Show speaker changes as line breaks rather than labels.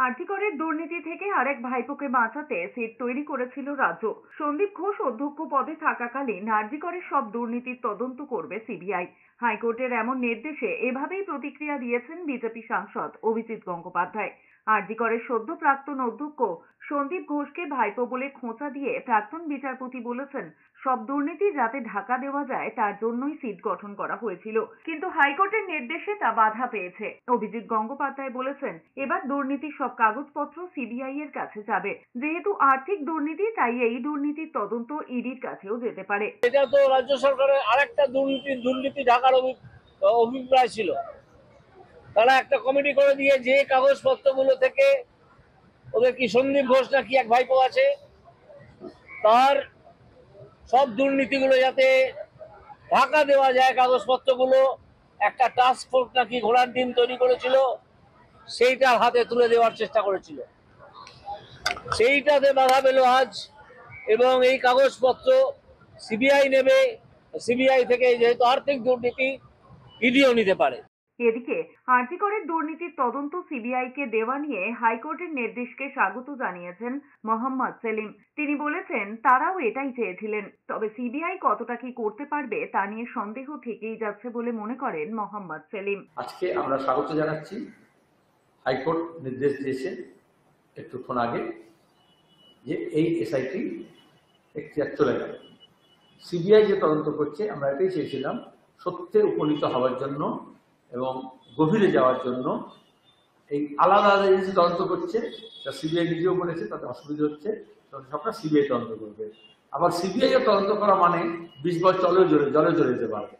আরজিকরের দুর্নীতি থেকে আরেক ভাইপোকে বাঁচাতে সিট তৈরি করেছিল রাজ্য। সন্দীপ ঘোষ অধ্যক্ষ পদে থাকাকালীন আরজিকরের সব দুর্নীতির তদন্ত করবে সিবিআই। হাইকোর্টের এমন নির্দেশে এভাবেই প্রতিক্রিয়া দিয়েছেন বিজেপি সাংসদ অভিজিৎ গঙ্গোপাধ্যায়। আরজিকরের সদ্য প্রাক্তন অধ্যক্ষ সন্দীপ ঘোষকে ভাইপো বলে খোঁচা দিয়ে প্রাক্তন বিচারপতি বলেছেন, সব দুর্নীতি যাতে ঢাকা দেওয়া যায় তার জন্যই সিট গঠন করা হয়েছিল, কিন্তু হাইকোর্টের নির্দেশে তা বাধা পেয়েছে। অভিজিৎ গঙ্গোপাধ্যায় বলেছেন, এবার দুর্নীতির সব কাগজপত্র সিবিআই এর কাছে যাবে। যেহেতু আর্থিক দুর্নীতি, তাই এই দুর্নীতির তদন্ত ইডির কাছেও যেতে পারে।
এটা তো রাজ্য সরকারের আরেকটা দুর্নীতি ঢাকার অভিপ্রায় ছিল। তারা একটা কমিটি করে দিয়ে যে কাগজপত্রগুলো থেকে ওদের কি সন্দীপ ঘোষ নাকি এক ভাইপো আছে, তার সব দুর্নীতিগুলো যাতে ঢাকা দেওয়া যায়, কাগজপত্রগুলো একটা টাস্ক ফোর্স নাকি ঘোড়ার ডিম তৈরি করেছিল, সেইটার হাতে তুলে দেওয়ার চেষ্টা করেছিল। সেইটাতে বাধা পেল আজ, এবং এই কাগজপত্র সিবিআই নেবে। সিবিআই থেকে যেহেতু আর্থিক দুর্নীতি, ইডিও নিতে পারে।
এদিকে আরজিকরের দুর্নীতির তদন্ত সিবিআই কে দেওয়া নিয়ে হাইকোর্টের নির্দেশকে স্বাগত জানিয়েছেন মোহাম্মদ সেলিম। তিনি বলেছেন, তারাও এটাই চেয়েছিলেন, তবে সিবিআই কতটা কি করতে পারবে তা নিয়ে সন্দেহ থেকেই যাচ্ছে বলে মনে করেন মোহাম্মদ সেলিম।
আজকে আমরা স্বাগত জানাচ্ছি। হাইকোর্ট নির্দেশ দিয়েছে একটুক্ষণ আগে যে এই এসআইটি এখতিয়ার চলে গেল। সিবিআই যে তদন্ত করছে, আমরা এটাই চেয়েছিলাম, সত্যে উপনীত হওয়ার জন্য এবং গভীরে যাওয়ার জন্য। এই আলাদা আলাদা জিনিস তদন্ত করছে, তা সিবিআই নিজেও বলেছে তাতে অসুবিধা হচ্ছে, সবটা সিবিআই তদন্ত করবে। আবার সিবিআই তদন্ত করা মানে 20 বছর জলে জ্বলে যেতে পারবে।